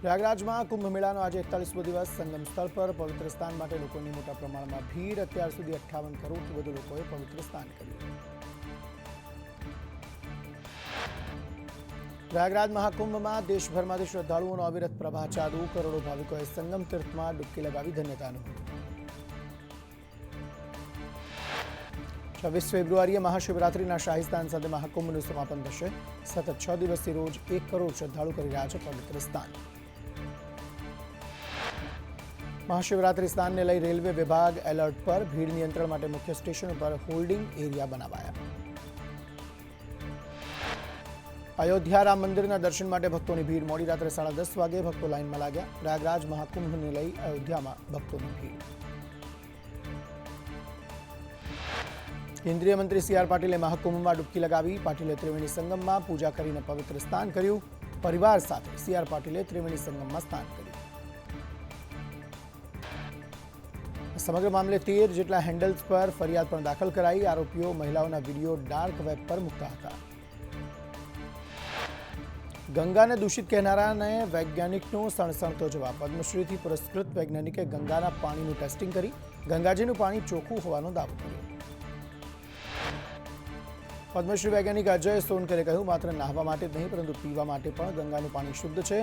પ્રયાગરાજમાં કુંભ મેળાનો આજે 41મો દિવસ સંગમ સ્થળ પર પવિત્ર સ્નાન માટે લોકોની મોટા પ્રમાણમાં ભીડ। અત્યાર સુધી 58 કરોડથી વધુ લોકોએ પવિત્ર સ્નાન કર્યું। પ્રયાગરાજ મહાકુંભમાં દેશભરમાંથી શ્રદ્ધાળુઓનો અવિરત પ્રવાહ ચાલુ। કરોડો ભાવિકોએ સંગમ તીર્થમાં ડૂબકી લગાવી ધન્યતા અનુભવી। 26 ફેબ્રુઆરીએ મહાશિવરાત્રિના શાહી સ્નાન સાથે મહાકુંભનું સમાપન થશે। સતત 6 દિવસથી રોજ 1 કરોડ શ્રદ્ધાળુ કરી રહ્યા છે પવિત્ર સ્નાન। મહાશિવરાત્રિ સ્નાનને લઈ રેલવે વિભાગ એલર્ટ પર। ભીડ નિયંત્રણ માટે મુખ્ય સ્ટેશન પર હોલ્ડિંગ એરિયા બનાવાયા। અયોધ્યા રામ મંદિરના દર્શન માટે ભક્તોની ભીડ। મોડી રાત્રે 10:30 વાગે ભક્તો લાઇનમાં લાગ્યા। પ્રયાગરાજ મહાકુંભને લઈ અયોધ્યામાં ભક્તોની ભીડ। કેન્દ્રીય મંત્રી સી.આર. પાટીલે મહાકુંભમાં ડૂબકી લગાવી। પાટીલે ત્રિવેણી સંગમમાં પૂજા કરીને પવિત્ર સ્નાન કર્યું। પરિવાર સાથે સી.આર. પાટીલે ત્રિવેણી સંગમમાં સ્નાન કર્યું। સમગ્ર મામલે 13 જેટલા હેન્ડલ્સ પર ફરિયાદ પણ દાખલ કરાઈ। આરોપીઓ મહિલાઓના વિડીયો ડાર્ક વેબ પર મૂકતા હતા। ગંગાને દૂષિત કહેનારાને વૈજ્ઞાનિકનો સણસણતો જવાબ। પદ્મશ્રીથી પુરસ્કૃત વૈજ્ઞાનિકે ગંગાના પાણીનું ટેસ્ટિંગ કરી ગંગાજીનું પાણી ચોખ્ખું હોવાનો દાવો કર્યો। પદ્મશ્રી વૈજ્ઞાનિક અજય સોનકરે કહ્યું, માત્ર નહાવા માટે જ નહીં પરંતુ પીવા માટે પણ ગંગાનું પાણી શુદ્ધ છે।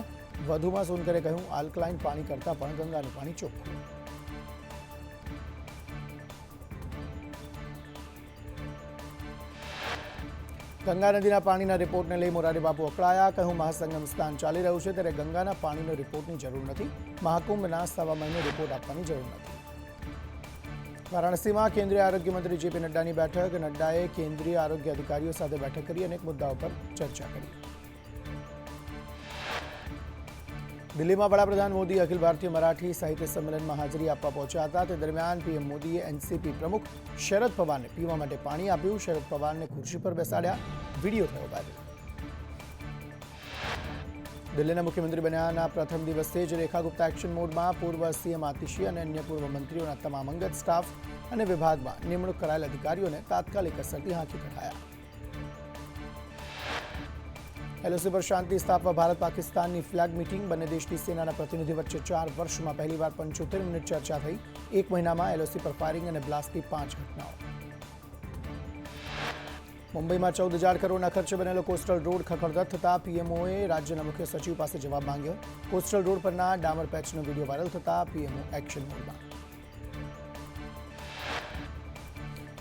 વધુમાં સોનકરે કહ્યું, આલ્કલાઇન પાણી કરતાં પણ ગંગાનું પાણી ચોખ્ખું। ગંગા નદીના પાણીના રિપોર્ટને લઈ મોરારી બાપુ અકળાયા। કહ્યું, મહાસંગમ સ્નાન ચાલી રહ્યું છે ત્યારે ગંગાના પાણીનો રિપોર્ટની જરૂર નથી। મહાકુંભના 1.5 મહિને રિપોર્ટ આપવાની જરૂર નથી। વારાણસીમાં કેન્દ્રીય આરોગ્ય મંત્રી જે.પી. નડ્ડાની બેઠક। નડ્ડાએ કેન્દ્રીય આરોગ્ય અધિકારીઓ સાથે બેઠક કરી અનેક મુદ્દાઓ પર ચર્ચા કરી। દિલ્હીમાં વડાપ્રધાન મોદી અખિલ ભારતીય મરાઠી સાહિત્ય સંમેલનમાં હાજરી આપવા પહોંચ્યા હતા। તે દરમિયાન પીએમ મોદીએ એનસીપી પ્રમુખ શરદ પવારને પીવા માટે પાણી આપ્યું। શરદ પવારને ખુરશી પર બેસાડ્યા। વિડીયો થયો વાયરલ। દિલ્હીના મુખ્યમંત્રી બન્યાના પ્રથમ દિવસે જ રેખા ગુપ્તા એક્શન મોડમાં। પૂર્વ સીએમ આતિશી અને અન્ય પૂર્વ મંત્રીઓના તમામ અંગત સ્ટાફ અને વિભાગમાં નિમણૂક કરાયેલ અધિકારીઓને તાત્કાલિક અસરથી હાંકી કઢાયા। એલઓસી પર શાંતિ સ્થાપવા ભારત પાકિસ્તાનની ફ્લેગ મીટિંગ। બંને દેશની સેનાના પ્રતિનિધિ વચ્ચે 4 વર્ષમાં પહેલીવાર 75 મિનિટ ચર્ચા થઈ। 1 મહિનામાં એલઓસી પર ફાયરિંગ અને બ્લાસ્ટની 5 ઘટનાઓ। મુંબઈમાં 14,000 કરોડના ખર્ચે બનેલો કોસ્ટલ રોડ ખખડધજ થતા પીએમઓએ રાજ્યના મુખ્ય સચિવ પાસે જવાબ માંગ્યો। કોસ્ટલ રોડ પરના ડામર પેચનો વિડીયો વાયરલ થતા પીએમઓ એક્શન મોડમાં।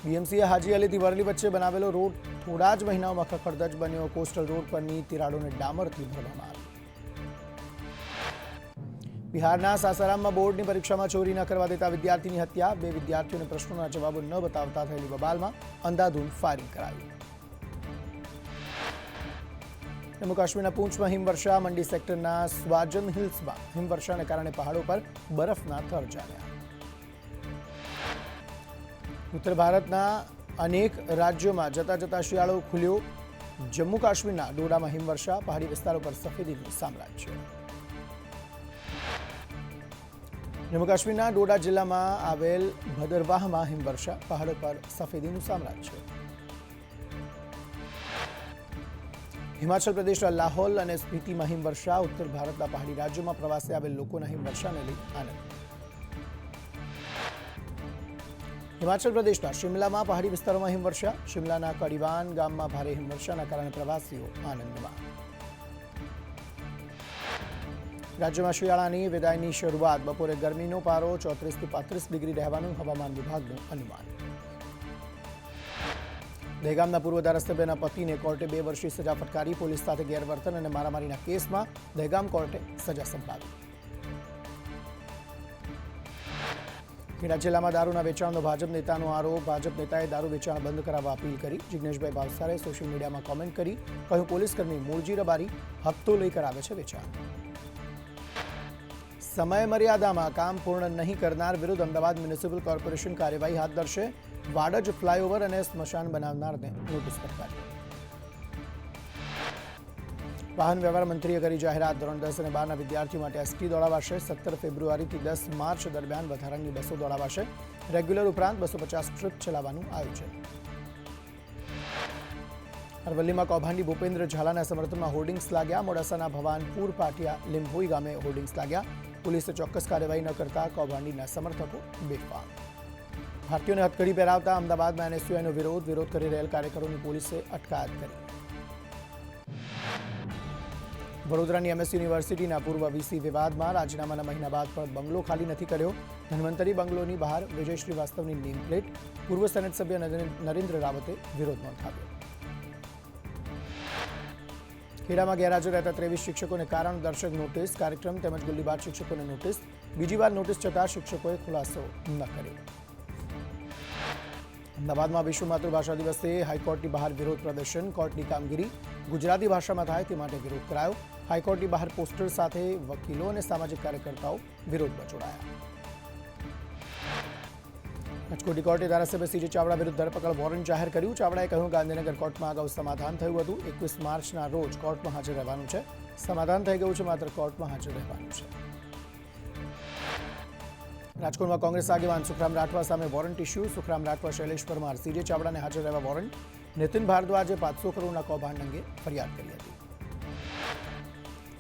બીએમસીએ હાજી અલીથી વરલી વચ્ચે બનાવેલો રોડ થોડા જ મહિનાઓમાં ખખડધજ બન્યો। કોસ્ટલ રોડ પરની તિરાડોને ડામરથી ભરવામાં આવી। બિહારના સાસારામમાં બોર્ડની પરીક્ષામાં ચોરી ન કરવા દેતા વિદ્યાર્થીની હત્યા। 2 વિદ્યાર્થીઓને પ્રશ્નોના જવાબો ન બતાવતા થયેલી બબાલમાં અંધાધૂંધ ફાયરિંગ કરાયું। જમ્મુ કાશ્મીરના પૂંછમાં હિમવર્ષા। મંડી સેક્ટરના સ્વાજન હિલ્સમાં હિમવર્ષાને કારણે પહાડો પર બરફના થર જામ્યા। ઉત્તર ભારતના અનેક રાજ્યોમાં જતા જતા શિયાળો ખુલ્યો। જમ્મુ કાશ્મીરના ડોડામાં હિમવર્ષા। પહાડી વિસ્તારો પર સફેદીનું સામ્રાજ્ય। જમ્મુ કાશ્મીરના ડોડા જિલ્લામાં આવેલ ભદરવાહમાં હિમવર્ષા। પહાડો પર સફેદીનું સામ્રાજ્ય। હિમાચલ પ્રદેશના લાહોલ અને સ્પીતિમાં હિમવર્ષા। ઉત્તર ભારતના પહાડી રાજ્યોમાં પ્રવાસે આવેલ લોકોના હિમવર્ષાને લઈ આનંદ। હિમાચલ પ્રદેશના શિમલામાં પહાડી વિસ્તારોમાં હિમવર્ષા। શિમલાના કડીવાન ગામમાં ભારે હિમવર્ષાના કારણે પ્રવાસીઓ આનંદમાં। રાજ્યમાં શિયાળાની વિદાયની શરૂઆત। બપોરે ગરમીનો પારો 34 થી 35 ડિગ્રી રહેવાનું હવામાન વિભાગનું અનુમાન। દહેગામના પૂર્વ ધારાસભ્યના પતિને કોર્ટે 2 વર્ષની સજા ફટકારી। પોલીસ સાથે ગેરવર્તન અને મારામારીના કેસમાં દહેગામ કોર્ટે સજા સંભળાવી। ખેડા જિલ્લામાં દારૂના વેચાણનો ભાજપ નેતાનો આરોપ। ભાજપ નેતાએ દારૂ વેચાણ બંધ કરાવવા અપીલ કરી। જિગ્નેશભાઈ ભાવસારે સોશિયલ મીડિયામાં કોમેન્ટ કરી કહ્યું, પોલીસકર્મી મૂળજી રબારી હપ્તો લઈ કરાવે છે વેચાણ। સમય મર્યાદામાં કામ પૂર્ણ નહીં કરનાર વિરુદ્ધ અમદાવાદ મ્યુનિસિપલ કોર્પોરેશન કાર્યવાહી હાથ ધરશે। વાડજ ફ્લાયઓવર અને સ્મશાન બનાવનારને નોટિસ ફટકારી। વાહન વ્યવહાર મંત્રીએ કરી જાહેરાત। ધોરણ 10 અને 12ના વિદ્યાર્થીઓ માટે એસટી દોડાવાશે। 17 ફેબ્રુઆરીથી 10 માર્ચ દરમિયાન વધારાની બસો દોડાવાશે। રેગ્યુલર ઉપરાંત 250 ટ્રીપ ચલાવવાનું આયોજન। અરવલ્લીમાં કૌભાંડી ભૂપેન્દ્ર ઝાલાના સમર્થનમાં હોર્ડિંગ્સ લાગ્યા. મોડાસાના ભવાનપુર પાટિયા લીંભોઈ ગામે હોર્ડિંગ્સ લાગ્યા. પોલીસે ચોક્કસ કાર્યવાહી ન કરતા કૌભાંડીના સમર્થકો બેફામ. ભારતીયોને હથકડી પહેરાવતા અમદાવાદમાં એનએસયુઆઈનો વિરોધ કરી રહેલ કાર્યકરોની પોલીસે અટકાયત કરી. વડોદરાની એમએસ યુનિવર્સિટીના પૂર્વ વીસી વિવાદમાં રાજીનામાના મહિના બાદ પણ બંગલો ખાલી નથી કર્યો. ધન્વંતરી બંગલોની બહાર વિજય શ્રીવાસ્તવની નેમ પ્લેટ. પૂર્વ સેનેટ સભ્ય નરેન્દ્ર રાવતે વિરોધ નોંધાવ્યો. ખેડામાં ગેરહાજર રહેતા 23 શિક્ષકોને કારણ દર્શક નોટિસ. કાર્યક્રમ તેમજ ગોળીબાર શિક્ષકોને નોટિસ. બીજી વાર નોટિસ છતાં શિક્ષકોએ ખુલાસો ન કર્યો. અમદાવાદમાં વિશ્વ માતૃભાષા દિવસે હાઈકોર્ટની બહાર વિરોધ પ્રદર્શન. કોર્ટની કામગીરી ગુજરાતી ભાષામાં થાય તે માટે વિરોધ કરાયો. હાઈકોર્ટની બહાર પોસ્ટર સાથે વકીલો અને સામાજિક કાર્યકર્તાઓ વિરોધમાં જોડાયા. રાજકોટની કોર્ટે ધારાસભ્ય સીજે ચાવડા વિરુદ્ધ ધરપકડ વોરંટ જાહેર કર્યું. ચાવડાએ કહ્યું ગાંધીનગર કોર્ટમાં અગાઉ સમાધાન થયું હતું. 21 માર્ચના રોજ કોર્ટમાં હાજર રહેવાનું છે. સમાધાન થઈ ગયું છે, માત્ર કોર્ટમાં હાજર રહેવાનું છે. રાજકોટમાં કોંગ્રેસ આગેવાન સુખરામ રાઠવા સામે warrant issue. Sukhram Rathwa, Shailesh Parmar, CJ ચાવડાને હાજર રહેવા વોરંટ. નીતિન ભારદ્વાજે 500 કરોડના કૌભાંડ અંગે ફરિયાદ કરી હતી.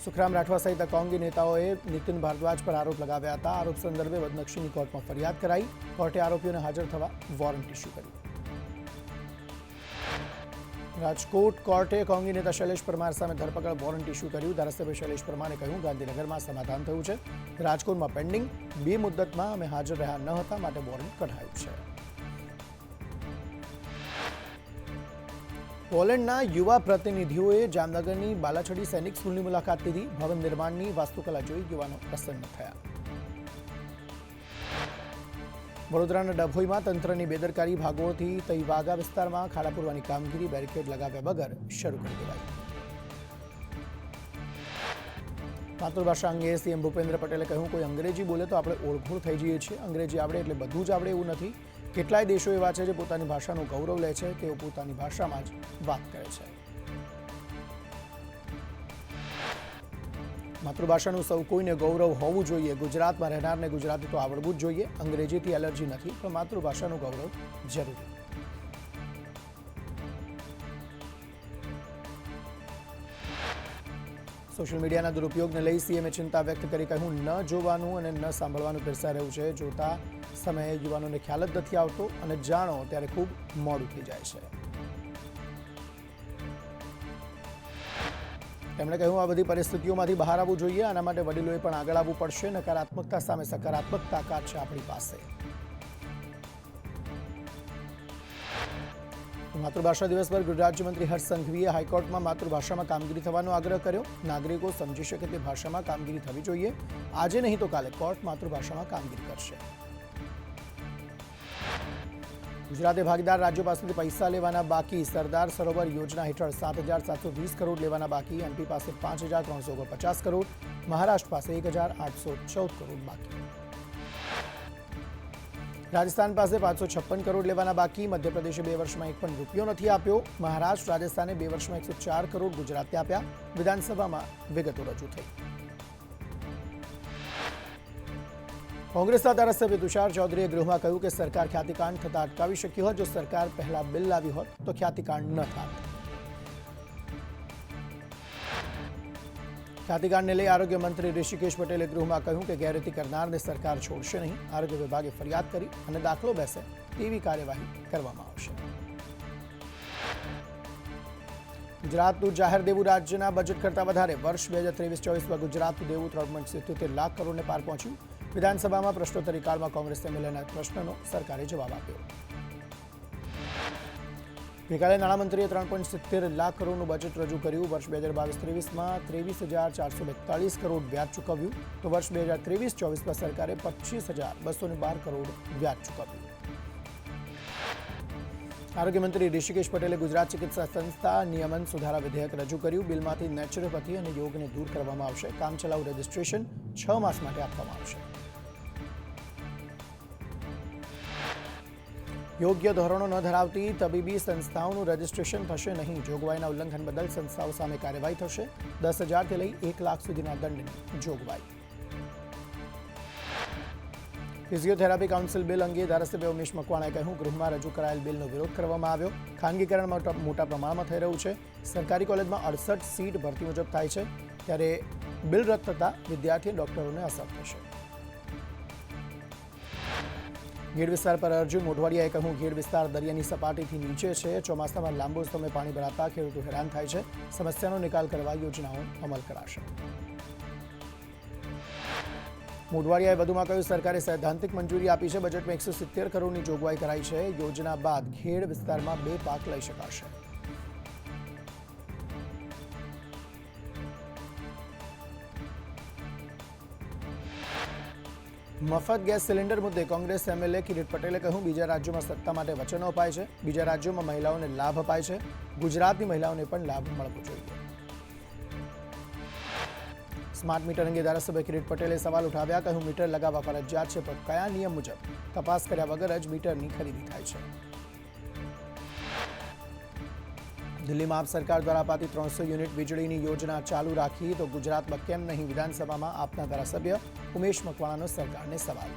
સુખરામ રાઠવા સહિત કોંગી નેતાઓએ નીતિન ભારદ્વાજ પર આરોપ લગાવ્યા હતા. આરોપ સંદર્ભે બદનક્ષીની કોર્ટમાં ફરિયાદ કરાઈ. કોર્ટે આરોપીઓને હાજર થવા વોરંટ ઇસ્યુ કર્યું. રાજકોટ કોર્ટે કોંગી નેતા શૈલેષ પરમાર સામે ધરપકડ વોરંટ ઇસ્યુ કર્યું. ધારાસભ્ય શૈલેષ પરમારે કહ્યું ગાંધીનગરમાં સમાધાન થયું છે, રાજકોટમાં પેન્ડિંગ. 2 મુદ્દતમાં અમે હાજર રહ્યા ન હતા, માટે વોરંટ કઢાયું છે. પોલેન્ડના યુવા પ્રતિનિધિઓએ જામનગરની બાલાછડી સૈનિક સ્કૂલની મુલાકાત લીધી. ભવન નિર્માણની વાસ્તુકલા જોઈ યુવાનો પ્રસન્ન થયા. વડોદરાના ડભોઈમાં તંત્રની બેદરકારી. ભાગોળથી તઈવાગા વિસ્તારમાં ખાડા પૂરવાની કામગીરી બેરિકેડ લગાવ્યા વગર શરૂ કરી દેવાઈ. માતૃભાષા અંગે સીએમ ભૂપેન્દ્ર પટેલે કહ્યું કોઈ અંગ્રેજી બોલે તો આપણે ઓળઘોળ થઈ જઈએ છીએ. અંગ્રેજી આવડે એટલે બધું જ આવડે એવું નથી. કેટલાય દેશો એવા છે જે પોતાની ભાષાનું ગૌરવ લે છે. તેઓ પોતાની ભાષામાં જ વાત કરે છે. માતૃભાષાનું સૌ કોઈને ગૌરવ હોવું જોઈએ. ગુજરાતમાં રહેનારને ગુજરાતી તો આવડવું જ જોઈએ. અંગ્રેજીથી એલર્જી નથી, પણ માતૃભાષાનું ગૌરવ જરૂરી. સોશિયલ મીડિયાના દુરુપયોગને લઈ સીએમએ ચિંતા વ્યક્ત કરી કહ્યું ન જોવાનું અને ન સાંભળવાનું પીરસાઈ રહ્યું છે. જોતા સમયે યુવાનોને ખ્યાલ જ નથી આવતો અને જાણો ત્યારે ખૂબ મોડું થઈ જાય છે. તેમણે કહ્યું આ બધી પરિસ્થિતિઓમાંથી બહાર આવવું જોઈએ. આના માટે વડીલોએ પણ આગળ આવવું પડશે. નકારાત્મકતા સામે સકારાત્મક તાકાત છે આપણી પાસે. માતૃભાષા દિવસ પર ગૃહ રાજ્યમંત્રી હર્ષ સંઘવીએ હાઈકોર્ટમાં માતૃભાષામાં કામગીરી થવાનો આગ્રહ કર્યો. નાગરિકો સમજી શકે તે ભાષામાં કામગીરી થવી જોઈએ. આજે નહીં તો કાલે કોર્ટ માતૃભાષામાં કામગીરી કરશે. ગુજરાતે ભાગીદાર રાજ્યો પાસેથી પૈસા લેવાના બાકી. સરદાર સરોવર યોજના હેઠળ 7,720 કરોડ લેવાના બાકી. એમપી પાસે 5,350 કરોડ. મહારાષ્ટ્ર પાસે 1,814 કરોડ બાકી. રાજસ્થાન પાસે 556 કરોડ લેવાના બાકી. મધ્યપ્રદેશે 2 વર્ષમાં એક પણ રૂપિયો નથી આપ્યો. મહારાષ્ટ્ર, રાજસ્થાને 2 વર્ષમાં 104 કરોડ ગુજરાતને આપ્યા. વિધાનસભામાં વિગતો રજૂ થઈ. કોંગ્રેસના ધારાસભ્ય તુષાર ચૌધરીએ ગૃહમાં કહ્યું કે સરકાર ખ્યાતિકાંડ થતા અટકાવી શકી હોત. જો સરકાર પહેલા બિલ લાવી હોત તો ખ્યાતિકાંડ ન થાત. ખ્યાતિકાંડને લઈ આરોગ્ય મંત્રી ઋષિકેશ પટેલે ગૃહમાં કહ્યું કે ગેરરીતિ કરનારને સરકાર છોડશે નહીં. આરોગ્ય વિભાગે ફરિયાદ કરી અને દાખલો બેસે તેવી કાર્યવાહી કરવામાં આવશે. ગુજરાતનું જાહેર દેવું રાજ્યના બજેટ કરતાં વધારે. વર્ષ 2023-24માં ગુજરાતનું દેવું 3.77 લાખ કરોડને પાર પહોંચ્યું. વિધાનસભામાં પ્રશ્નોત્તરી કાળમાં કોંગ્રેસ એમએલએના પ્રશ્નનો સરકારે જવાબ આપ્યો. ગઈકાલે નાણામંત્રીએ 3.70 લાખ કરોડનું બજેટ રજૂ કર્યું. વર્ષ 2022-23માં 23,442 કરોડ વ્યાજ ચૂકવ્યું. તો વર્ષ 2023-24માં સરકારે 25,212 કરોડ વ્યાજ ચૂકવ્યું. આરોગ્ય મંત્રી ઋષિકેશ પટેલે ગુજરાત ચિકિત્સા સંસ્થા નિયમન સુધારા વિધેયક રજૂ કર્યું. બિલમાંથી નેચરોપેથી અને યોગને દૂર કરવામાં આવશે. કામચલાઉ રજિસ્ટ્રેશન 6 માસ માટે આપવામાં આવશે. યોગ્ય ધોરણો ન ધરાવતી તબીબી સંસ્થાઓનું રજિસ્ટ્રેશન થશે નહીં. જોગવાઈના ઉલ્લંઘન બદલ સંસ્થાઓ સામે કાર્યવાહી થશે. 10,000 થી લઈ 1 લાખ સુધીના દંડની જોગવાઈ. ફિઝિયોથેરાપી કાઉન્સિલ બિલ અંગે ધારાસભ્ય ઉમેશ મકવાણાએ કહ્યું, ગૃહમાં રજૂ કરાયેલ બિલનો વિરોધ કરવામાં આવ્યો. ખાનગીકરણ મોટા પ્રમાણમાં થઈ રહ્યું છે. સરકારી કોલેજમાં 68 સીટ ભરતી મુજબ થાય છે, ત્યારે બિલ રદ થતાં વિદ્યાર્થી ડોક્ટરોને અસર થશે. ગીર વિસ્તાર પર અર્જુન મોઢવાડિયાએ કહ્યું, ગીર વિસ્તાર દરિયાની સપાટીથી નીચે છે. ચોમાસામાં લાંબો સમય પાણી ભરાતા ખેડૂતો હેરાન થાય છે. સમસ્યાનો નિકાલ કરવા યોજનાઓ અમલ કરાશે. મોઢવાડિયાએ વધુમાં કહ્યું, સરકારે સૈદ્ધાંતિક મંજૂરી આપી છે. બજેટમાં 170 કરોડની જોગવાઈ કરાઈ છે. યોજના બાદ ખેડ વિસ્તારમાં 2 પાક લઈ શકાશે. મફત ગેસ સિલિન્ડર મુદ્દે કોંગ્રેસ એમએલએ કિરીટ પટેલે કહ્યું, બીજા રાજ્યોમાં સત્તા માટે વચનો અપાય છે. બીજા રાજ્યોમાં મહિલાઓને લાભ અપાય છે. ગુજરાતની મહિલાઓને પણ લાભ મળવો જોઈએ. સ્માર્ટ મીટર અંગે ધારાસભ્ય કિરીટ પટેલે સવાલ ઉઠાવ્યા. કહ્યું, મીટર લગાવવા ફરજિયાત છે, પણ કયા નિયમ મુજબ તપાસ કર્યા વગર જ મીટરની ખરીદી થાય છે. દિલ્હીમાં આપ સરકાર દ્વારા અપાતી 300 યુનિટ વીજળીની યોજના ચાલુ રાખી તો ગુજરાતમાં કેમ નહીં? વિધાનસભામાં આપના ધારાસભ્ય ઉમેશ મકવાણાનો સરકારને સવાલ.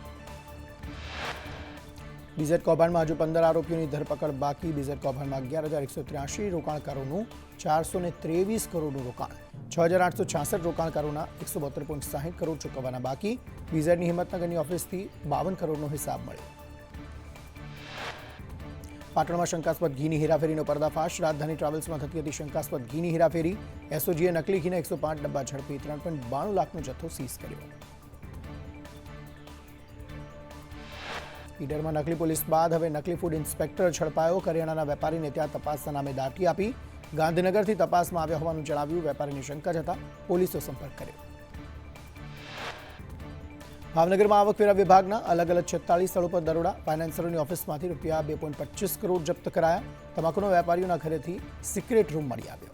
બીઝેડ કૌભાંડમાં હજુ 15 આરોપીઓની ધરપકડ બાકી. બીઝેડ કૌભાંડમાં 11,183 રોકાણકારોનું 423 કરોડનું રોકાણ, 6,866 રોકાણકારોના 172.60 કરોડ ચૂકવવાના બાકી. બીઝેડની હિંમતનગરની ઓફિસથી 52 કરોડનો હિસાબ મળ્યો. પાટણમાં શંકાસ્પદ ઘીની હેરાફેરીનો પર્દાફાશ. રાજધાની ટ્રાવેલ્સમાં થતી હતી શંકાસ્પદ ઘીની હેરાફેરી. એસઓજીએ નકલી ઘીના 105 ડબ્બા ઝડપી 3.92 લાખનો જથ્થો સીઝ કર્યો. ઈડરમાં નકલી પોલીસ બાદ હવે નકલી ફૂડ ઇન્સ્પેક્ટર ઝડપાયો. કરિયાણાના વેપારીને ત્યાં તપાસના નામે દાટી આપી. ગાંધીનગરથી તપાસમાં આવ્યા હોવાનું જણાવ્યું. વેપારીની શંકા જતા પોલીસો સંપર્ક કર્યો. ભાવનગરમાં આવકવેરા વિભાગના અલગ અલગ 46 સ્થળો પર દરોડા. ફાઇનાન્સરોની ઓફિસમાંથી રૂપિયા 2.25 કરોડ જપ્ત કરાયા. તમાકુના વેપારીઓના ઘરેથી સિક્રેટ રૂમ મળી આવ્યો.